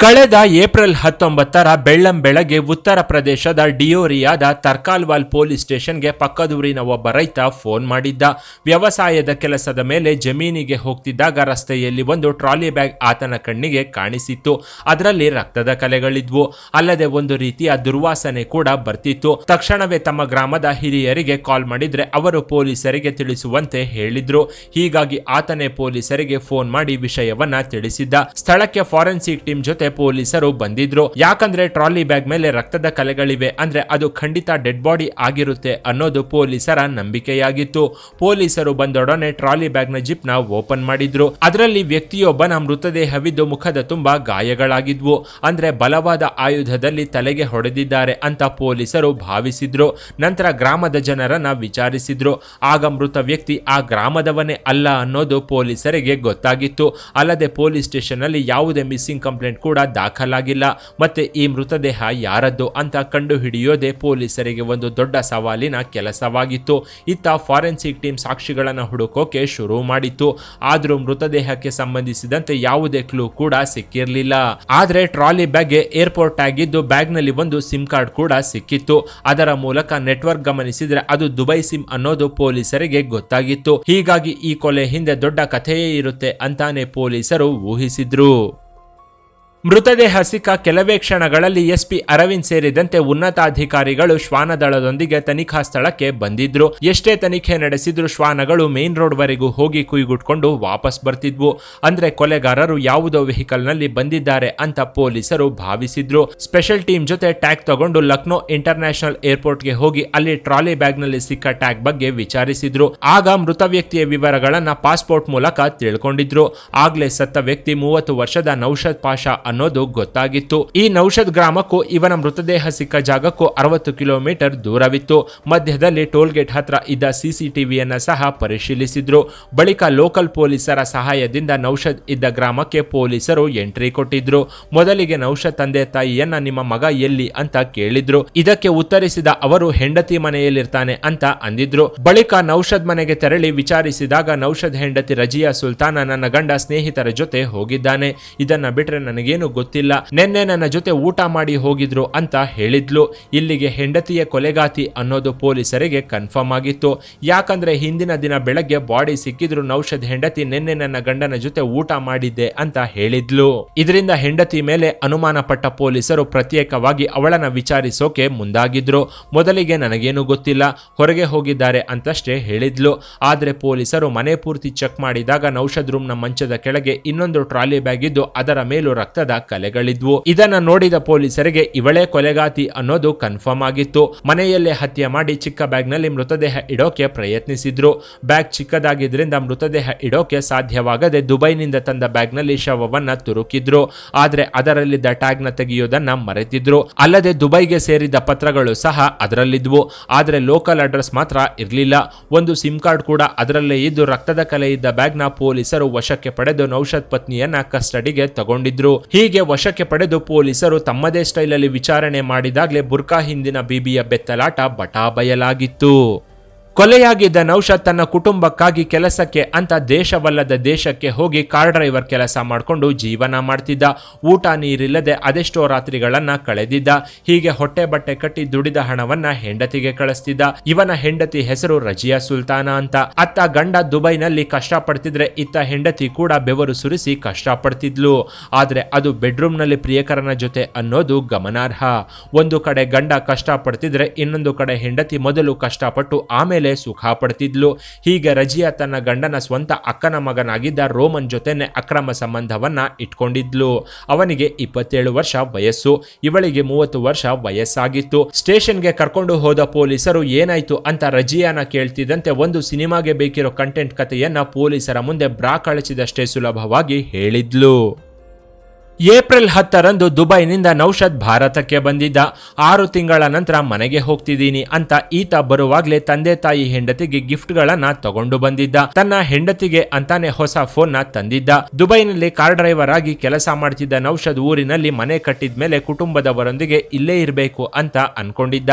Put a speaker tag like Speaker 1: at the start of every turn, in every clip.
Speaker 1: ಕಳೆದ ಏಪ್ರಿಲ್ 19ರ ಬೆಳ್ಳಂಬೆಳಗ್ಗೆ ಉತ್ತರ ಪ್ರದೇಶದ ಡಿಯೋರಿಯಾದ ತರ್ಕಾಲ್ವಾಲ್ ಪೊಲೀಸ್ ಸ್ಟೇಷನ್ಗೆ ಪಕ್ಕದೂರಿನ ಒಬ್ಬ ರೈತ ಫೋನ್ ಮಾಡಿದ್ದ. ವ್ಯವಸಾಯದ ಕೆಲಸದ ಮೇಲೆ ಜಮೀನಿಗೆ ಹೋಗ್ತಿದ್ದಾಗ ರಸ್ತೆಯಲ್ಲಿ ಒಂದು ಟ್ರಾಲಿ ಬ್ಯಾಗ್ ಆತನ ಕಣ್ಣಿಗೆ ಕಾಣಿಸಿತ್ತು. ಅದರಲ್ಲಿ ರಕ್ತದ ಕಲೆಗಳಿದ್ವು. ಅಲ್ಲದೆ ಒಂದು ರೀತಿಯ ದುರ್ವಾಸನೆ ಕೂಡ ಬರ್ತಿತ್ತು. ತಕ್ಷಣವೇ ತಮ್ಮ ಗ್ರಾಮದ ಹಿರಿಯರಿಗೆ ಕಾಲ್ ಮಾಡಿದ್ರೆ ಅವರು ಪೊಲೀಸರಿಗೆ ತಿಳಿಸುವಂತೆ ಹೇಳಿದ್ರು. ಹೀಗಾಗಿ ಆತನೇ ಪೊಲೀಸರಿಗೆ ಫೋನ್ ಮಾಡಿ ವಿಷಯವನ್ನ ತಿಳಿಸಿದ್ದ. ಸ್ಥಳಕ್ಕೆ ಫಾರೆನ್ಸಿಕ್ ಟೀಮ್ ಜೊತೆ ಪೊಲೀಸರು ಬಂದಿದ್ರು. ಯಾಕಂದ್ರೆ ಟ್ರಾಲಿ ಬ್ಯಾಗ್ ಮೇಲೆ ರಕ್ತದ ಕಲೆಗಳಿವೆ ಅಂದ್ರೆ ಅದು ಖಂಡಿತ ಡೆಡ್ ಬಾಡಿ ಆಗಿರುತ್ತೆ ಅನ್ನೋದು ಪೊಲೀಸರ ನಂಬಿಕೆಯಾಗಿತ್ತು. ಪೊಲೀಸರು ಬಂದೊಡನೆ ಟ್ರಾಲಿ ಬ್ಯಾಗ್ ನ ಜಿಪ್ ನ ಓಪನ್ ಮಾಡಿದ್ರು. ಅದರಲ್ಲಿ ವ್ಯಕ್ತಿಯೊಬ್ಬನ ಮೃತದೇಹವಿದ್ದು ಮುಖದ ತುಂಬಾ ಗಾಯಗಳಾಗಿದ್ವು. ಅಂದ್ರೆ ಬಲವಾದ ಆಯುಧದಲ್ಲಿ ತಲೆಗೆ ಹೊಡೆದಿದ್ದಾರೆ ಅಂತ ಪೊಲೀಸರು ಭಾವಿಸಿದ್ರು. ನಂತರ ಗ್ರಾಮದ ಜನರನ್ನ ವಿಚಾರಿಸಿದ್ರು. ಆಗ ಮೃತ ವ್ಯಕ್ತಿ ಆ ಗ್ರಾಮದವನೇ ಅಲ್ಲ ಅನ್ನೋದು ಪೊಲೀಸರಿಗೆ ಗೊತ್ತಾಗಿತ್ತು. ಅಲ್ಲದೆ ಪೊಲೀಸ್ ಸ್ಟೇಷನ್ ಅಲ್ಲಿ ಯಾವುದೇ ಮಿಸ್ಸಿಂಗ್ ಕಂಪ್ಲೇಂಟ್ ಕೂಡ ದಾಖಲಾಗಿಲ್ಲ. ಮತ್ತೆ ಈ ಮೃತದೇಹ ಯಾರದ್ದು ಅಂತ ಕಂಡು ಹಿಡಿಯೋದೇ ಪೊಲೀಸರಿಗೆ ಒಂದು ದೊಡ್ಡ ಸವಾಲಿನ ಕೆಲಸವಾಗಿತ್ತು. ಇತ್ತ ಫಾರೆನ್ಸಿಕ್ ಟೀಮ್ ಸಾಕ್ಷಿಗಳನ್ನ ಹುಡುಕೋಕೆ ಶುರು ಮಾಡಿತ್ತು. ಆದ್ರೂ ಮೃತದೇಹಕ್ಕೆ ಸಂಬಂಧಿಸಿದಂತೆ ಯಾವುದೇ ಕ್ಲೂ ಕೂಡ ಸಿಕ್ಕಿರಲಿಲ್ಲ. ಆದ್ರೆ ಟ್ರಾಲಿ ಬ್ಯಾಗ್ಗೆ ಏರ್ಪೋರ್ಟ್ ಆಗಿದ್ದು ಬ್ಯಾಗ್ ನಲ್ಲಿ ಒಂದು ಸಿಮ್ ಕಾರ್ಡ್ ಕೂಡ ಸಿಕ್ಕಿತ್ತು. ಅದರ ಮೂಲಕ ನೆಟ್ವರ್ಕ್ ಗಮನಿಸಿದ್ರೆ ಅದು ದುಬೈ ಸಿಮ್ ಅನ್ನೋದು ಪೊಲೀಸರಿಗೆ ಗೊತ್ತಾಗಿತ್ತು. ಹೀಗಾಗಿ ಈ ಕೊಲೆ ಹಿಂದೆ ದೊಡ್ಡ ಕಥೆಯೇ ಇರುತ್ತೆ ಅಂತಾನೆ ಪೊಲೀಸರು ಊಹಿಸಿದ್ರು. ಮೃತದೇಹ ಸಿಕ್ಕ ಕೆಲವೇ ಕ್ಷಣಗಳಲ್ಲಿ ಎಸ್ಪಿ ಅರವಿಂದ್ ಸೇರಿದಂತೆ ಉನ್ನತಾಧಿಕಾರಿಗಳು ಶ್ವಾನದಳದೊಂದಿಗೆ ತನಿಖಾ ಸ್ಥಳಕ್ಕೆ ಬಂದಿದ್ರು. ಎಷ್ಟೇ ತನಿಖೆ ನಡೆಸಿದ್ರು ಶ್ವಾನಗಳು ಮೇನ್ ರೋಡ್ ವರೆಗೂ ಹೋಗಿ ಕುಯ್ಗುಟ್ಕೊಂಡು ವಾಪಸ್ ಬರ್ತಿದ್ವು. ಅಂದ್ರೆ ಕೊಲೆಗಾರರು ಯಾವುದೋ ವೆಹಿಕಲ್ ನಲ್ಲಿ ಬಂದಿದ್ದಾರೆ ಅಂತ ಪೊಲೀಸರು ಭಾವಿಸಿದ್ರು. ಸ್ಪೆಷಲ್ ಟೀಮ್ ಜೊತೆ ಟ್ಯಾಗ್ ತಗೊಂಡು ಲಕ್ನೋ ಇಂಟರ್ನ್ಯಾಷನಲ್ ಏರ್ಪೋರ್ಟ್ಗೆ ಹೋಗಿ ಅಲ್ಲಿ ಟ್ರಾಲಿ ಬ್ಯಾಗ್ ನಲ್ಲಿ ಸಿಕ್ಕ ಟ್ಯಾಗ್ ಬಗ್ಗೆ ವಿಚಾರಿಸಿದ್ರು. ಆಗ ಮೃತ ವ್ಯಕ್ತಿಯ ವಿವರಗಳನ್ನ ಪಾಸ್ಪೋರ್ಟ್ ಮೂಲಕ ತಿಳ್ಕೊಂಡಿದ್ರು. ಆಗ್ಲೇ ಸತ್ತ ವ್ಯಕ್ತಿ 30 ವರ್ಷದ ನೌಷದ್ ಪಾಷಾ ಅನ್ನೋದು ಗೊತ್ತಾಗಿತ್ತು. ಈ ನೌಷದ್ ಗ್ರಾಮಕ್ಕೂ ಇವನ ಮೃತದೇಹ ಸಿಕ್ಕ ಜಾಗಕ್ಕೂ 60 ಕಿಲೋಮೀಟರ್ ದೂರವಿತ್ತು. ಮಧ್ಯದಲ್ಲಿ ಟೋಲ್ ಗೇಟ್ ಹತ್ರ ಇದ್ದ ಸಿಸಿಟಿವಿಯನ್ನ ಸಹ ಪರಿಶೀಲಿಸಿದ್ರು. ಬಳಿಕ ಲೋಕಲ್ ಪೊಲೀಸರ ಸಹಾಯದಿಂದ ನೌಷದ್ ಇದ್ದ ಗ್ರಾಮಕ್ಕೆ ಪೊಲೀಸರು ಎಂಟ್ರಿ ಕೊಟ್ಟಿದ್ರು. ಮೊದಲಿಗೆ ನೌಷದ್ ತಂದೆ ತಾಯಿಯನ್ನ ನಿಮ್ಮ ಮಗ ಎಲ್ಲಿ ಅಂತ ಕೇಳಿದ್ರು. ಇದಕ್ಕೆ ಉತ್ತರಿಸಿದ ಅವರು ಹೆಂಡತಿ ಮನೆಯಲ್ಲಿರ್ತಾನೆ ಅಂತ ಅಂದಿದ್ರು. ಬಳಿಕ ನೌಷದ್ ಮನೆಗೆ ತೆರಳಿ ವಿಚಾರಿಸಿದಾಗ ನೌಷದ್ ಹೆಂಡತಿ ರಜಿಯಾ ಸುಲ್ತಾನ ನನ್ನ ಗಂಡ ಸ್ನೇಹಿತರ ಜೊತೆ ಹೋಗಿದ್ದಾನೆ. ಇದನ್ನ ಬಿಟ್ರೆ ನನಗೇನು ಗೊತ್ತಿಲ್ಲ. ನಿನ್ನೆ ನನ್ನ ಜೊತೆ ಊಟ ಮಾಡಿ ಹೋಗಿದ್ರು ಅಂತ ಹೇಳಿದ್ಲು. ಇಲ್ಲಿಗೆ ಹೆಂಡತಿಯ ಕೊಲೆಗಾತಿ ಅನ್ನೋದು ಪೊಲೀಸರಿಗೆ ಕನ್ಫರ್ಮ್ ಆಗಿತ್ತು. ಯಾಕಂದ್ರೆ ಹಿಂದಿನ ದಿನ ಬೆಳಗ್ಗೆ ಬಾಡಿ ಸಿಕ್ಕಿದ್ರು ನೌಷದ್ ಹೆಂಡತಿ ನಿನ್ನೆ ನನ್ನ ಗಂಡನ ಜೊತೆ ಊಟ ಮಾಡಿದ್ದೆ ಅಂತ ಹೇಳಿದ್ಲು. ಇದರಿಂದ ಹೆಂಡತಿ ಮೇಲೆ ಅನುಮಾನ ಪಟ್ಟ ಪೊಲೀಸರು ಪ್ರತ್ಯೇಕವಾಗಿ ಅವಳನ್ನ ವಿಚಾರಿಸೋಕೆ ಮುಂದಾಗಿದ್ರು. ಮೊದಲಿಗೆ ನನಗೇನು ಗೊತ್ತಿಲ್ಲ, ಹೊರಗೆ ಹೋಗಿದ್ದಾರೆ ಅಂತಷ್ಟೇ ಹೇಳಿದ್ಲು. ಆದ್ರೆ ಪೊಲೀಸರು ಮನೆ ಪೂರ್ತಿ ಚೆಕ್ ಮಾಡಿದಾಗ ನೌಷದ್ ರೂಮ್ ನ ಮಂಚದ ಕೆಳಗೆ ಇನ್ನೊಂದು ಟ್ರಾಲಿ ಬ್ಯಾಗ್ ಇದ್ದು ಅದರ ಮೇಲೂ ರಕ್ತದ ಕಲೆಗಳಿದ್ವು. ಇದನ್ನ ನೋಡಿದ ಪೊಲೀಸರಿಗೆ ಇವಳೇ ಕೊಲೆಗಾತಿ ಅನ್ನೋದು ಕನ್ಫರ್ಮ್ ಆಗಿತ್ತು. ಮನೆಯಲ್ಲೇ ಹತ್ಯೆ ಮಾಡಿ ಚಿಕ್ಕ ಬ್ಯಾಗ್ ನಲ್ಲಿ ಮೃತದೇಹ ಇಡೋಕೆ ಪ್ರಯತ್ನಿಸಿದ್ರು. ಬ್ಯಾಗ್ ಚಿಕ್ಕದಾಗಿದ್ರಿಂದ ಮೃತದೇಹ ಇಡೋಕೆ ಸಾಧ್ಯವಾಗದೆ ದುಬೈನಿಂದ ತಂದ ಬ್ಯಾಗ್ ನಲ್ಲಿ ಶವವನ್ನ ತುರುಕಿದ್ರು. ಆದ್ರೆ ಅದರಲ್ಲಿದ್ದ ಟ್ಯಾಗ್ ನ ತೆಗೆಯೋದನ್ನ ಮರೆತಿದ್ರು. ಅಲ್ಲದೆ ದುಬೈಗೆ ಸೇರಿದ ಪತ್ರಗಳು ಸಹ ಅದರಲ್ಲಿದ್ವು. ಆದ್ರೆ ಲೋಕಲ್ ಅಡ್ರೆಸ್ ಮಾತ್ರ ಇರಲಿಲ್ಲ. ಒಂದು ಸಿಮ್ ಕಾರ್ಡ್ ಕೂಡ ಅದರಲ್ಲೇ ಇದ್ದು ರಕ್ತದ ಕಲೆ ಇದ್ದ ಬ್ಯಾಗ್ ನ ಪೊಲೀಸರು ವಶಕ್ಕೆ ಪಡೆದು ನೌಷದ್ ಪತ್ನಿಯನ್ನ ಕಸ್ಟಡಿಗೆ ತಗೊಂಡಿದ್ರು. ಹೀಗೆ ವಶಕ್ಕೆ ಪಡೆದು ಪೊಲೀಸರು ತಮ್ಮದೇ ಸ್ಟೈಲ್ ಅಲ್ಲಿ ವಿಚಾರಣೆ ಮಾಡಿದಾಗಲೇ ಬುರ್ಕಾ ಹಿಂದಿನ ಬೀಬಿಯ ಬೆತ್ತಲಾಟ ಬಟಾ ಬಯಲಾಗಿತ್ತು. ಕೊಲೆಯಾಗಿದ್ದ ನೌಷದ್ ತನ್ನ ಕುಟುಂಬಕ್ಕಾಗಿ ಕೆಲಸಕ್ಕೆ ಅಂತ ದೇಶವಲ್ಲದ ದೇಶಕ್ಕೆ ಹೋಗಿ ಕಾರ್ ಡ್ರೈವರ್ ಕೆಲಸ ಮಾಡಿಕೊಂಡು ಜೀವನ ಮಾಡ್ತಿದ್ದ. ಊಟ ನೀರಿಲ್ಲದೆ ಅದೆಷ್ಟೋ ರಾತ್ರಿಗಳನ್ನ ಕಳೆದಿದ್ದ. ಹೀಗೆ ಹೊಟ್ಟೆ ಬಟ್ಟೆ ಕಟ್ಟಿ ದುಡಿದ ಹಣವನ್ನ ಹೆಂಡತಿಗೆ ಕಳಿಸ್ತಿದ್ದ. ಇವನ ಹೆಂಡತಿ ಹೆಸರು ರಜಿಯಾ ಸುಲ್ತಾನ ಅಂತ. ಅತ್ತ ಗಂಡ ದುಬೈನಲ್ಲಿ ಕಷ್ಟಪಡ್ತಿದ್ರೆ ಇತ್ತ ಹೆಂಡತಿ ಕೂಡ ಬೆವರು ಸುರಿಸಿ ಕಷ್ಟಪಡ್ತಿದ್ಲು. ಆದ್ರೆ ಅದು ಬೆಡ್ರೂಮ್ ನಲ್ಲಿ ಪ್ರಿಯಕರನ ಜೊತೆ ಅನ್ನೋದು ಗಮನಾರ್ಹ. ಒಂದು ಕಡೆ ಗಂಡ ಕಷ್ಟಪಡ್ತಿದ್ರೆ ಇನ್ನೊಂದು ಕಡೆ ಹೆಂಡತಿ ಮೊದಲು ಕಷ್ಟಪಟ್ಟು ಆಮೇಲೆ ಸುಖ ಪಡ್ತಿದ್ಲು. ಹೀಗೆ ರಜಿಯಾ ತನ್ನ ಗಂಡನ ಸ್ವಂತ ಅಕ್ಕನ ಮಗನಾಗಿದ್ದ ರೋಮನ್ ಜೊತೆನೆ ಅಕ್ರಮ ಸಂಬಂಧವನ್ನ ಇಟ್ಕೊಂಡಿದ್ಲು. ಅವನಿಗೆ 27 ವರ್ಷ ವಯಸ್ಸು, ಇವಳಿಗೆ 30 ವರ್ಷ ವಯಸ್ಸಾಗಿತ್ತು. ಸ್ಟೇಷನ್ಗೆ ಕರ್ಕೊಂಡು ಹೋದ ಪೊಲೀಸರು ಏನಾಯ್ತು ಅಂತ ರಜಿಯಾನ ಕೇಳ್ತಿದ್ದಂತೆ ಒಂದು ಸಿನಿಮಾಗೆ ಬೇಕಿರೋ ಕಂಟೆಂಟ್ ಕಥೆಯನ್ನ ಪೊಲೀಸರ ಮುಂದೆ ಬ್ರಾ ಕಳಚಿದಷ್ಟೇ ಸುಲಭವಾಗಿ ಹೇಳಿದ್ಲು. ಏಪ್ರಿಲ್ 10ರಂದು ದುಬೈನಿಂದ ನೌಷದ್ ಭಾರತಕ್ಕೆ ಬಂದಿದ್ದ. 6 ತಿಂಗಳ ನಂತರ ಮನೆಗೆ ಹೋಗ್ತಿದ್ದೀನಿ ಅಂತ ಈತ ಬರುವಾಗ್ಲೇ ತಂದೆ ತಾಯಿ ಹೆಂಡತಿಗೆ ಗಿಫ್ಟ್ಗಳನ್ನ ತಗೊಂಡು ಬಂದಿದ್ದ. ತನ್ನ ಹೆಂಡತಿಗೆ ಅಂತಾನೆ ಹೊಸ ಫೋನ್ ನ ತಂದಿದ್ದ. ದುಬೈನಲ್ಲಿ ಕಾರ್ ಡ್ರೈವರ್ ಆಗಿ ಕೆಲಸ ಮಾಡ್ತಿದ್ದ ನೌಷದ್ ಊರಿನಲ್ಲಿ ಮನೆ ಕಟ್ಟಿದ್ಮೇಲೆ ಕುಟುಂಬದವರೊಂದಿಗೆ ಇಲ್ಲೇ ಇರಬೇಕು ಅಂತ ಅನ್ಕೊಂಡಿದ್ದ.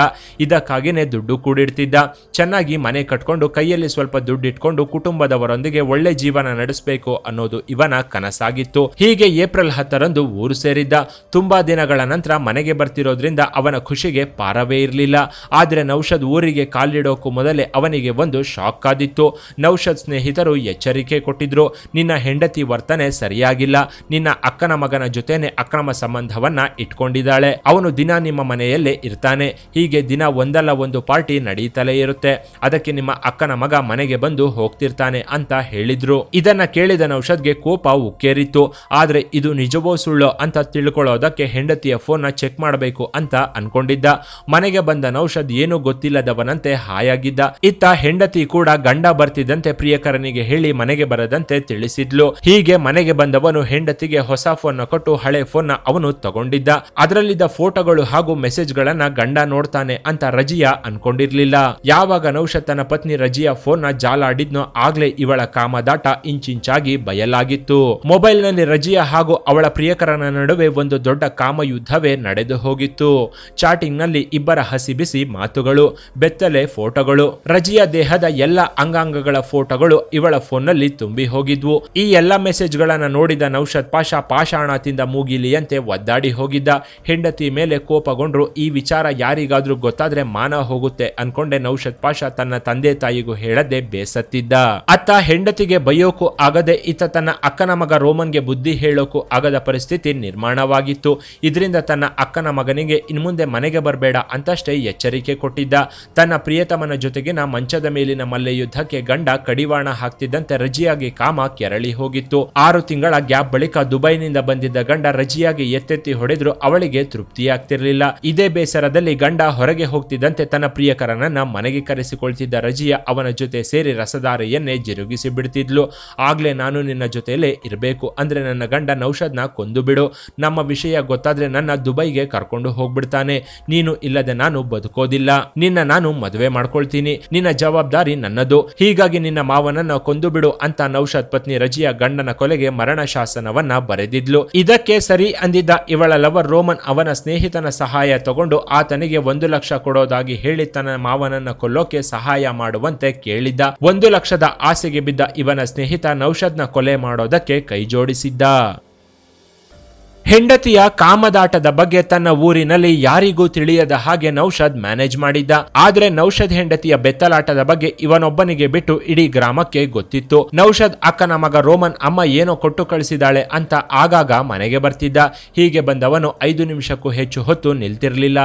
Speaker 1: ಇದಕ್ಕಾಗಿನೇ ದುಡ್ಡು ಕೂಡಿಡ್ತಿದ್ದ. ಚೆನ್ನಾಗಿ ಮನೆ ಕಟ್ಕೊಂಡು ಕೈಯಲ್ಲಿ ಸ್ವಲ್ಪ ದುಡ್ಡಿಟ್ಕೊಂಡು ಕುಟುಂಬದವರೊಂದಿಗೆ ಒಳ್ಳೆ ಜೀವನ ನಡೆಸಬೇಕು ಅನ್ನೋದು ಇವನ ಕನಸಾಗಿತ್ತು. ಹೀಗೆ ಏಪ್ರಿಲ್ 10ರಂದು ಬಂದು ಊರು ಸೇರಿದ್ದ. ತುಂಬಾ ದಿನಗಳ ನಂತರ ಮನೆಗೆ ಬರ್ತಿರೋದ್ರಿಂದ ಅವನ ಖುಷಿಗೆ ಪಾರವೇ ಇರಲಿಲ್ಲ. ಆದ್ರೆ ನೌಷದ್ ಊರಿಗೆ ಕಾಲಿಡೋಕು ಮೊದಲೇ ಅವನಿಗೆ ಒಂದು ಶಾಕ್ ಕಾದಿತ್ತು. ನೌಷದ್ ಸ್ನೇಹಿತರು ಎಚ್ಚರಿಕೆ ಕೊಟ್ಟಿದ್ರು, ನಿನ್ನ ಹೆಂಡತಿ ವರ್ತನೆ ಸರಿಯಾಗಿಲ್ಲ, ನಿನ್ನ ಅಕ್ಕನ ಮಗನ ಜೊತೆನೆ ಅಕ್ರಮ ಸಂಬಂಧವನ್ನ ಇಟ್ಕೊಂಡಿದ್ದಾಳೆ, ಅವನು ದಿನ ನಿಮ್ಮ ಮನೆಯಲ್ಲೇ ಇರ್ತಾನೆ, ಹೀಗೆ ದಿನ ಒಂದಲ್ಲ ಒಂದು ಪಾರ್ಟಿ ನಡೀತಲೇ ಇರುತ್ತೆ, ಅದಕ್ಕೆ ನಿಮ್ಮ ಅಕ್ಕನ ಮಗ ಮನೆಗೆ ಬಂದು ಹೋಗ್ತಿರ್ತಾನೆ ಅಂತ ಹೇಳಿದ್ರು. ಇದನ್ನ ಕೇಳಿದ ನೌಷದ್ಗೆ ಕೋಪ ಉಕ್ಕೇರಿತ್ತು. ಆದ್ರೆ ಇದು ನಿಜವೋ ಸುಳ್ಳೋ ಅಂತ ತಿಳ್ಕೊಳ್ಳೋದಕ್ಕೆ ಹೆಂಡತಿಯ ಫೋನ್ ಚೆಕ್ ಮಾಡಬೇಕು ಅಂತ ಅನ್ಕೊಂಡಿದ್ದ. ಮನೆಗೆ ಬಂದ ನೌಷದ್ ಏನು ಗೊತ್ತಿಲ್ಲದವನಂತೆ ಹಾಯಾಗಿದ್ದ. ಇತ್ತ ಹೆಂಡತಿ ಕೂಡ ಗಂಡ ಬರ್ತಿದ್ದಂತೆ ಪ್ರಿಯಕರನಿಗೆ ಹೇಳಿ ಮನೆಗೆ ಬರದಂತೆ ತಿಳಿಸಿದ್ಲು. ಹೀಗೆ ಮನೆಗೆ ಬಂದವನು ಹೆಂಡತಿಗೆ ಹೊಸ ಫೋನ್ ಕೊಟ್ಟು ಹಳೆ ಫೋನ್ ಅವನು ತಗೊಂಡಿದ್ದ. ಅದರಲ್ಲಿದ್ದ ಫೋಟೋಗಳು ಹಾಗೂ ಮೆಸೇಜ್ ಗಳನ್ನ ಗಂಡ ನೋಡ್ತಾನೆ ಅಂತ ರಜಿಯಾ ಅನ್ಕೊಂಡಿರ್ಲಿಲ್ಲ. ಯಾವಾಗ ನೌಷದ್ ತನ್ನ ಪತ್ನಿ ರಜಿಯಾ ಫೋನ್ ನ ಜಾಲಾಡಿದ್ನೋ ಆಗ್ಲೇ ಇವಳ ಕಾಮದಾಟ ಇಂಚಿಂಚಾಗಿ ಬಯಲಾಗಿತ್ತು. ಮೊಬೈಲ್ ನಲ್ಲಿ ರಜಿಯಾ ಹಾಗೂ ಅವಳ ಪ್ರಿಯಕರನ ನಡುವೆ ಒಂದು ದೊಡ್ಡ ಕಾಮಯುದ್ಧವೇ ನಡೆದು ಹೋಗಿತ್ತು. ಚಾಟಿಂಗ್ ನಲ್ಲಿ ಇಬ್ಬರ ಹಸಿ ಬಿಸಿ ಮಾತುಗಳು, ಬೆತ್ತಲೆ ಫೋಟೋಗಳು, ರಜಿಯಾ ದೇಹದ ಎಲ್ಲ ಅಂಗಾಂಗಗಳ ಫೋಟೋಗಳು ಇವಳ ಫೋನ್ ನಲ್ಲಿ ತುಂಬಿ ಹೋಗಿದ್ವು. ಈ ಎಲ್ಲ ಮೆಸೇಜ್ ಗಳನ್ನ ನೋಡಿದ ನೌಷದ್ ಪಾಷಾ ಪಾಷಾಣ ತಿಂದ ಮೂಗಿಲಿಯಂತೆ ಒದ್ದಾಡಿ ಹೋಗಿದ್ದ. ಹೆಂಡತಿ ಮೇಲೆ ಕೋಪಗೊಂಡ್ರು. ಈ ವಿಚಾರ ಯಾರಿಗಾದ್ರೂ ಗೊತ್ತಾದ್ರೆ ಮಾನ ಹೋಗುತ್ತೆ ಅನ್ಕೊಂಡೆ ನೌಷದ್ ಪಾಷಾ ತನ್ನ ತಂದೆ ತಾಯಿಗೂ ಹೇಳದೆ ಬೇಸತ್ತಿದ್ದ. ಅತ್ತ ಹೆಂಡತಿಗೆ ಬೈಯೋಕು ಆಗದೆ, ಇತ್ತ ತನ್ನ ಅಕ್ಕನ ಮಗ ರೋಮನ್ಗೆ ಬುದ್ಧಿ ಹೇಳೋಕು ಆಗದ ಪರಿಸ್ಥಿತಿ ನಿರ್ಮಾಣವಾಗಿತ್ತು. ಇದರಿಂದ ತನ್ನ ಅಕ್ಕನ ಮಗನಿಗೆ ಇನ್ಮುಂದೆ ಮನೆಗೆ ಬರಬೇಡ ಅಂತಷ್ಟೇ ಎಚ್ಚರಿಕೆ ಕೊಟ್ಟಿದ್ದ. ತನ್ನ ಪ್ರಿಯತಮನ ಜೊತೆಗಿನ ಮಂಚದ ಮೇಲಿನ ಮಲ್ಲೆ ಯುದ್ಧಕ್ಕೆ ಗಂಡ ಕಡಿವಾಣ ಹಾಕ್ತಿದ್ದಂತೆ ರಜಿಯಾಗಿ ಕಾಮ ಕೆರಳಿ ಹೋಗಿತ್ತು. 6 ತಿಂಗಳ ಗ್ಯಾಪ್ ಬಳಿಕ ದುಬೈನಿಂದ ಬಂದಿದ್ದ ಗಂಡ ರಜಿಯಾಗಿ ಎತ್ತೆತ್ತಿ ಹೊಡೆದ್ರು ಅವಳಿಗೆ ತೃಪ್ತಿಯಾಗ್ತಿರ್ಲಿಲ್ಲ. ಇದೇ ಬೇಸರದಲ್ಲಿ ಗಂಡ ಹೊರಗೆ ಹೋಗ್ತಿದ್ದಂತೆ ತನ್ನ ಪ್ರಿಯಕರನನ್ನ ಮನೆಗೆ ಕರೆಸಿಕೊಳ್ತಿದ್ದ ರಜಿಯಾ ಅವನ ಜೊತೆ ಸೇರಿ ರಸದಾರಿಯನ್ನೇ ಜಿರುಗಿಸಿ ಬಿಡ್ತಿದ್ಲು. ಆಗ್ಲೇ ನಾನು ನಿನ್ನ ಜೊತೆಲೇ ಇರಬೇಕು ಅಂದ್ರೆ ನನ್ನ ಗಂಡ ನೌಷದ್ನ ಕೊಂದು ಬಿಡು, ನಮ್ಮ ವಿಷಯ ಗೊತ್ತಾದ್ರೆ ನನ್ನ ದುಬೈಗೆ ಕರ್ಕೊಂಡು ಹೋಗ್ಬಿಡ್ತಾನೆ, ನೀನು ಇಲ್ಲದೆ ನಾನು ಬದುಕೋದಿಲ್ಲ, ನಿನ್ನ ನಾನು ಮದುವೆ ಮಾಡ್ಕೊಳ್ತೀನಿ, ನಿನ್ನ ಜವಾಬ್ದಾರಿ ನನ್ನದು, ಹೀಗಾಗಿ ನಿನ್ನ ಮಾವನನ್ನ ಕೊಂದು ಬಿಡು ಅಂತ ನೌಷದ್ ಪತ್ನಿ ರಜಿಯಾ ಗಂಡನ ಕೊಲೆಗೆ ಮರಣ ಶಾಸನವನ್ನ ಬರೆದಿದ್ಲು. ಇದಕ್ಕೆ ಸರಿ ಅಂದಿದ್ದ ಇವಳ ಲವರ್ ರೋಮನ್ ಅವನ ಸ್ನೇಹಿತನ ಸಹಾಯ ತಗೊಂಡು ಆತನಿಗೆ 1 ಲಕ್ಷ ಕೊಡೋದಾಗಿ ಹೇಳಿ ತನ್ನ ಮಾವನನ್ನ ಕೊಲ್ಲೋಕೆ ಸಹಾಯ ಮಾಡುವಂತೆ ಕೇಳಿದ್ದ. 1 ಲಕ್ಷದ ಆಸೆಗೆ ಬಿದ್ದ ಇವನ ಸ್ನೇಹಿತ ನೌಷದ್ನ ಕೊಲೆ ಮಾಡೋದಕ್ಕೆ ಕೈ ಜೋಡಿಸಿದ್ದ. ಹೆಂಡತಿಯ ಕಾಮದಾಟದ ಬಗ್ಗೆ ತನ್ನ ಊರಿನಲ್ಲಿ ಯಾರಿಗೂ ತಿಳಿಯದ ಹಾಗೆ ನೌಷದ್ ಮ್ಯಾನೇಜ್ ಮಾಡಿದ್ದ. ಆದ್ರೆ ನೌಷದ್ ಹೆಂಡತಿಯ ಬೆತ್ತಲಾಟದ ಬಗ್ಗೆ ಇವನೊಬ್ಬನಿಗೆ ಬಿಟ್ಟು ಇಡೀ ಗ್ರಾಮಕ್ಕೆ ಗೊತ್ತಿತ್ತು. ನೌಷದ್ ಅಕ್ಕನ ಮಗ ರೋಮನ್ ಅಮ್ಮ ಏನೋ ಕೊಟ್ಟು ಕಳಿಸಿದಾಳೆ ಅಂತ ಆಗಾಗ ಮನೆಗೆ ಬರ್ತಿದ್ದ. ಹೀಗೆ ಬಂದವನು 5 ನಿಮಿಷಕ್ಕೂ ಹೆಚ್ಚು ಹೊತ್ತು ನಿಲ್ತಿರ್ಲಿಲ್ಲ.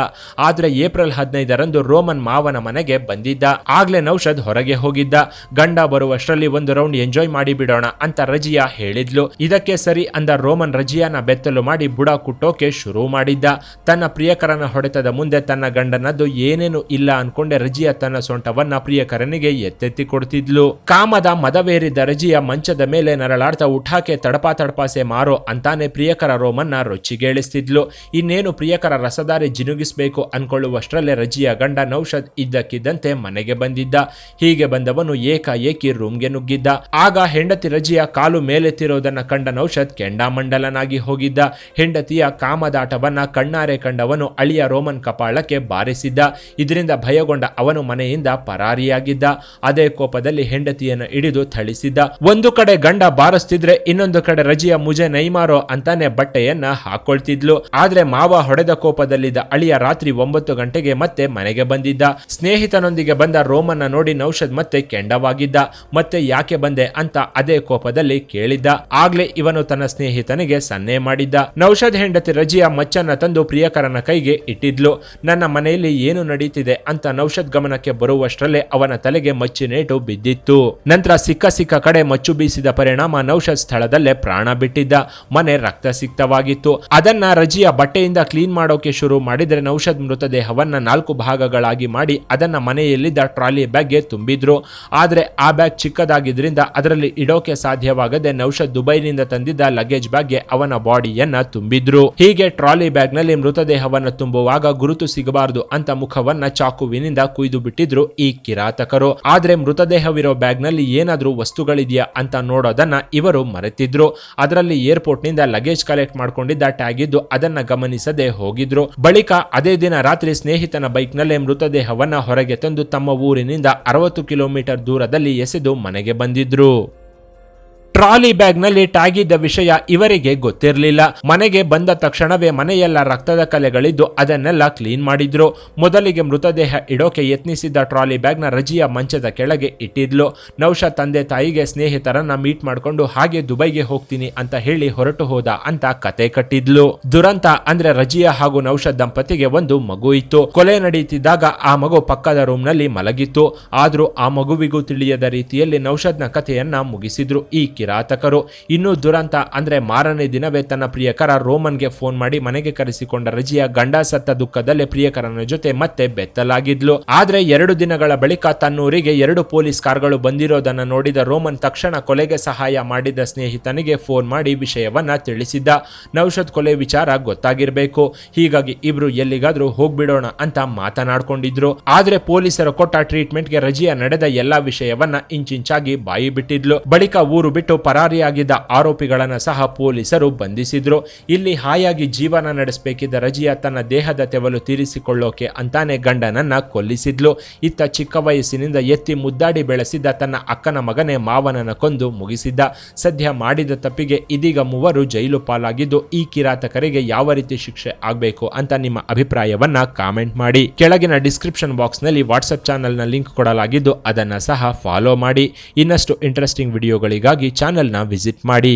Speaker 1: ಆದ್ರೆ ಏಪ್ರಿಲ್ 15ರಂದು ರೋಮನ್ ಮಾವನ ಮನೆಗೆ ಬಂದಿದ್ದ. ಆಗ್ಲೇ ನೌಷದ್ ಹೊರಗೆ ಹೋಗಿದ್ದ. ಗಂಡ ಬರುವಷ್ಟರಲ್ಲಿ ಒಂದು ರೌಂಡ್ ಎಂಜಾಯ್ ಮಾಡಿ ಬಿಡೋಣ ಅಂತ ರಜಿಯಾ ಹೇಳಿದ್ಲು. ಇದಕ್ಕೆ ಸರಿ ಅಂದ ರೋಮನ್ ರಜಿಯಾನ ಬೆತ್ತಲು ಮಾಡಿ ಬುಡ ಕುಟ್ಟೋಕೆ ಶುರು ಮಾಡಿದ್ದ. ತನ್ನ ಪ್ರಿಯಕರನ ಹೊಡೆತದ ಮುಂದೆ ತನ್ನ ಗಂಡನದ್ದು ಏನೇನು ಇಲ್ಲ ಅನ್ಕೊಂಡೆ ರಜಿಯಾ ತನ್ನ ಸೊಂಟವನ್ನ ಪ್ರಿಯಕರನಿಗೆ ಎತ್ತೆತ್ತಿ ಕೊಡ್ತಿದ್ಲು. ಕಾಮದ ಮದವೇರಿದ ರಜಿಯಾ ಮಂಚದ ಮೇಲೆ ನರಳಾಡ್ತಾ ಉಠಾಕೆ ತಡಪಾಸೆ ಮಾರೋ ಅಂತಾನೆ ಪ್ರಿಯಕರ ರೋಮನ್ನ ರೊಚ್ಚಿಗೇಳಿಸ್ತಿದ್ಲು. ಇನ್ನೇನು ಪ್ರಿಯಕರ ರಸದಾರಿ ಜಿನುಗಿಸ್ಬೇಕು ಅನ್ಕೊಳ್ಳುವಷ್ಟರಲ್ಲೇ ರಜಿಯಾ ಗಂಡ ನೌಷದ್ ಇದ್ದಕ್ಕಿದ್ದಂತೆ ಮನೆಗೆ ಬಂದಿದ್ದ. ಹೀಗೆ ಬಂದವನು ಏಕಾಏಕಿ ರೂಮ್ಗೆ ನುಗ್ಗಿದ್ದ. ಆಗ ಹೆಂಡತಿ ರಜಿಯಾ ಕಾಲು ಮೇಲೆತ್ತಿರೋದನ್ನ ಕಂಡ ನೌಷದ್ ಕೆಂಡಾಮಂಡಲನಾಗಿ ಹೋಗಿದ್ದ. ಹೆಂಡತಿಯ ಕಾಮದಾಟವನ್ನ ಕಣ್ಣಾರೆ ಕಂಡವನು ಅಳಿಯ ರೋಮನ್ ಕಪಾಳಕ್ಕೆ ಬಾರಿಸಿದ್ದ. ಇದರಿಂದ ಭಯಗೊಂಡ ಅವನು ಮನೆಯಿಂದ ಪರಾರಿಯಾಗಿದ್ದ. ಅದೇ ಕೋಪದಲ್ಲಿ ಹೆಂಡತಿಯನ್ನು ಹಿಡಿದು ಥಳಿಸಿದ್ದ. ಒಂದು ಕಡೆ ಗಂಡ ಬಾರಿಸ್ತಿದ್ರೆ ಇನ್ನೊಂದು ಕಡೆ ರಜಿಯಾ ಮುಜೆ ನೈಮಾರೋ ಅಂತಾನೆ ಬಟ್ಟೆಯನ್ನ ಹಾಕೊಳ್ತಿದ್ಲು. ಆದ್ರೆ ಮಾವ ಹೊಡೆದ ಕೋಪದಲ್ಲಿದ್ದ ಅಳಿಯ ರಾತ್ರಿ 9 ಗಂಟೆಗೆ ಮತ್ತೆ ಮನೆಗೆ ಬಂದಿದ್ದ. ಸ್ನೇಹಿತನೊಂದಿಗೆ ಬಂದ ರೋಮನ್ನ ನೋಡಿ ನೌಷದ್ ಮತ್ತೆ ಕೆಂಡವಾಗಿದ್ದ. ಮತ್ತೆ ಯಾಕೆ ಬಂದೆ ಅಂತ ಅದೇ ಕೋಪದಲ್ಲಿ ಕೇಳಿದ್ದ. ಆಗ್ಲೇ ಇವನು ತನ್ನ ಸ್ನೇಹಿತನಿಗೆ ಸನ್ನೆ ಮಾಡಿದ್ದ. ನೌಷದ್ ಹೆಂಡತಿ ರಜಿಯಾ ಮಚ್ಚನ್ನ ತಂದು ಪ್ರಿಯಕರನ ಕೈಗೆ ಇಟ್ಟಿದ್ಲು. ನನ್ನ ಮನೆಯಲ್ಲಿ ಏನು ನಡೀತಿದೆ ಅಂತ ನೌಷದ್ ಗಮನಕ್ಕೆ ಬರುವಷ್ಟರಲ್ಲೇ ಅವನ ತಲೆಗೆ ಮಚ್ಚಿನೇಟು ಬಿದ್ದಿತ್ತು. ನಂತರ ಸಿಕ್ಕ ಕಡೆ ಮಚ್ಚು ಬೀಸಿದ ಪರಿಣಾಮ ನೌಷದ್ ಸ್ಥಳದಲ್ಲೇ ಪ್ರಾಣ ಬಿಟ್ಟಿದ್ದ. ಮನೆ ರಕ್ತಸಿಕ್ತವಾಗಿತ್ತು. ಅದನ್ನ ರಜಿಯಾ ಬಟ್ಟೆಯಿಂದ ಕ್ಲೀನ್ ಮಾಡೋಕೆ ಶುರು ಮಾಡಿದ್ರೆ ನೌಷದ್ ಮೃತದೇಹವನ್ನ 4 ಭಾಗಗಳಾಗಿ ಮಾಡಿ ಅದನ್ನ ಮನೆಯಲ್ಲಿದ್ದ ಟ್ರಾಲಿ ಬ್ಯಾಗ್ಗೆ ತುಂಬಿದ್ರು. ಆದ್ರೆ ಆ ಬ್ಯಾಗ್ ಚಿಕ್ಕದಾಗಿದ್ರಿಂದ ಅದರಲ್ಲಿ ಇಡೋಕೆ ಸಾಧ್ಯವಾಗದೆ ನೌಷದ್ ದುಬೈನಿಂದ ತಂದಿದ್ದ ಲಗೇಜ್ ಬ್ಯಾಗ್ಗೆ ಅವನ ಬಾಡಿಯನ್ನ ತುಂಬಿದ್ರು. ಹೀಗೆ ಟ್ರಾಲಿ ಬ್ಯಾಗ್ ನಲ್ಲಿ ಮೃತದೇಹವನ್ನು ತುಂಬುವಾಗ ಗುರುತು ಸಿಗಬಾರದು ಅಂತ ಮುಖವನ್ನ ಚಾಕುವಿನಿಂದ ಕುಯ್ದು ಬಿಟ್ಟಿದ್ರು ಈ ಕಿರಾತಕರು. ಆದ್ರೆ ಮೃತದೇಹವಿರೋ ಬ್ಯಾಗ್ ನಲ್ಲಿ ಏನಾದ್ರೂ ವಸ್ತುಗಳಿದೆಯಾ ಅಂತ ನೋಡೋದನ್ನ ಇವರು ಮರೆತಿದ್ರು. ಅದರಲ್ಲಿ ಏರ್ಪೋರ್ಟ್ ನಿಂದ ಲಗೇಜ್ ಕಲೆಕ್ಟ್ ಮಾಡ್ಕೊಂಡಿದ್ದ ಟ್ಯಾಗ್ ಇದ್ದು ಅದನ್ನ ಗಮನಿಸದೆ ಹೋಗಿದ್ರು. ಬಳಿಕ ಅದೇ ದಿನ ರಾತ್ರಿ ಸ್ನೇಹಿತನ ಬೈಕ್ ನಲ್ಲೇ ಮೃತದೇಹವನ್ನ ಹೊರಗೆ ತಂದು ತಮ್ಮ ಊರಿನಿಂದ 60 ಕಿಲೋಮೀಟರ್ ದೂರದಲ್ಲಿ ಎಸೆದು ಮನೆಗೆ ಬಂದಿದ್ರು. ಟ್ರಾಲಿ ಬ್ಯಾಗ್ ನಲ್ಲಿ ಟ್ಯಾಗ್ ಇದ್ದ ವಿಷಯ ಇವರಿಗೆ ಗೊತ್ತಿರಲಿಲ್ಲ. ಮನೆಗೆ ಬಂದ ತಕ್ಷಣವೇ ಮನೆಯೆಲ್ಲ ರಕ್ತದ ಕಲೆಗಳಿದ್ದು ಅದನ್ನೆಲ್ಲ ಕ್ಲೀನ್ ಮಾಡಿದ್ರು. ಮೊದಲಿಗೆ ಮೃತದೇಹ ಇಡೋಕೆ ಯತ್ನಿಸಿದ್ದ ಟ್ರಾಲಿ ಬ್ಯಾಗ್ ನ ರಜಿಯಾ ಮಂಚದ ಕೆಳಗೆ ಇಟ್ಟಿದ್ಲು. ನೌಶಾದ್ ತಂದೆ ತಾಯಿಗೆ ಸ್ನೇಹಿತರನ್ನ ಮೀಟ್ ಮಾಡ್ಕೊಂಡು ಹಾಗೆ ದುಬೈಗೆ ಹೋಗ್ತೀನಿ ಅಂತ ಹೇಳಿ ಹೊರಟು ಹೋದ ಅಂತ ಕತೆ ಕಟ್ಟಿದ್ಲು. ದುರಂತ ಅಂದ್ರೆ ರಜಿಯಾ ಹಾಗೂ ನೌಶಾದ್ ದಂಪತಿಗೆ ಒಂದು ಮಗು ಇತ್ತು. ಕೊಲೆ ನಡೀತಿದ್ದಾಗ ಆ ಮಗು ಪಕ್ಕದ ರೂಮ್ ನಲ್ಲಿ ಮಲಗಿತ್ತು. ಆದ್ರೂ ಆ ಮಗುವಿಗೂ ತಿಳಿಯದ ರೀತಿಯಲ್ಲಿ ನೌಶಾದ್ನ ಕಥೆಯನ್ನ ಮುಗಿಸಿದ್ರು ಈ ಕಿರಾತಕರು. ಇನ್ನೂ ದುರಂತ ಅಂದ್ರೆ ಮಾರನೇ ದಿನವೇ ತನ್ನ ಪ್ರಿಯಕರ ರೋಮನ್ಗೆ ಫೋನ್ ಮಾಡಿ ಮನೆಗೆ ಕರೆಸಿಕೊಂಡ ರಜಿಯಾ ಗಂಡ ಸತ್ತ ದುಃಖದಲ್ಲೇ ಪ್ರಿಯಕರನ ಜೊತೆ ಮತ್ತೆ ಬೆತ್ತಲಾಗಿದ್ಲು. ಆದ್ರೆ 2 ದಿನಗಳ ಬಳಿಕ ತನ್ನೂರಿಗೆ 2 ಪೊಲೀಸ್ ಕಾರ್ಗಳು ಬಂದಿರೋದನ್ನ ನೋಡಿದ ರೋಮನ್ ತಕ್ಷಣ ಕೊಲೆಗೆ ಸಹಾಯ ಮಾಡಿದ ಸ್ನೇಹಿತನಿಗೆ ಫೋನ್ ಮಾಡಿ ವಿಷಯವನ್ನ ತಿಳಿಸಿದ್ದ. ನೌಶಾದ್ ಕೊಲೆ ವಿಚಾರ ಗೊತ್ತಾಗಿರ್ಬೇಕು, ಹೀಗಾಗಿ ಇಬ್ರು ಎಲ್ಲಿಗಾದ್ರೂ ಹೋಗ್ಬಿಡೋಣ ಅಂತ ಮಾತನಾಡ್ಕೊಂಡಿದ್ರು. ಆದ್ರೆ ಪೊಲೀಸರು ಕೊಟ್ಟ ಟ್ರೀಟ್ಮೆಂಟ್ಗೆ ರಜಿಯಾ ನಡೆದ ಎಲ್ಲಾ ವಿಷಯವನ್ನ ಇಂಚಿಂಚಾಗಿ ಬಾಯಿ ಬಿಟ್ಟಿದ್ಲು. ಬಳಿಕ ಊರು ಬಿಟ್ಟು ಪರಾರಿಯಾಗಿದ್ದ ಆರೋಪಿಗಳನ್ನ ಸಹ ಪೊಲೀಸರು ಬಂಧಿಸಿದ್ರು. ಇಲ್ಲಿ ಹಾಯಾಗಿ ಜೀವನ ನಡೆಸಬೇಕಿದ್ದ ರಜಿಯಾ ತನ್ನ ದೇಹದ ತೆವಲು ತೀರಿಸಿಕೊಳ್ಳೋಕೆ ಅಂತಾನೆ ಗಂಡನನ್ನ ಕೊಲ್ಲಿಸಿದ್ಲು. ಇತ್ತ ಚಿಕ್ಕ ವಯಸ್ಸಿನಿಂದ ಎತ್ತಿ ಮುದ್ದಾಡಿ ಬೆಳೆಸಿದ್ದ ತನ್ನ ಅಕ್ಕನ ಮಗನೇ ಮಾವನನ್ನ ಕೊಂದು ಮುಗಿಸಿದ್ದ. ಸದ್ಯ ಮಾಡಿದ ತಪ್ಪಿಗೆ ಇದೀಗ ಮೂವರು ಜೈಲು ಪಾಲಾಗಿದ್ದು ಈ ಕಿರಾತಕರಿಗೆ ಯಾವ ರೀತಿ ಶಿಕ್ಷೆ ಆಗಬೇಕು ಅಂತ ನಿಮ್ಮ ಅಭಿಪ್ರಾಯವನ್ನ ಕಾಮೆಂಟ್ ಮಾಡಿ. ಕೆಳಗಿನ ಡಿಸ್ಕ್ರಿಪ್ಷನ್ ಬಾಕ್ಸ್ ನಲ್ಲಿ ವಾಟ್ಸ್ಆಪ್ ಚಾನೆಲ್ ನ ಲಿಂಕ್ ಕೊಡಲಾಗಿದ್ದು ಅದನ್ನ ಸಹ ಫಾಲೋ ಮಾಡಿ. ಇನ್ನಷ್ಟು ಇಂಟ್ರೆಸ್ಟಿಂಗ್ ವಿಡಿಯೋಗಳಿಗಾಗಿ ಚಾನೆಲ್ ನ ವಿಸಿಟ್ ಮಾಡಿ.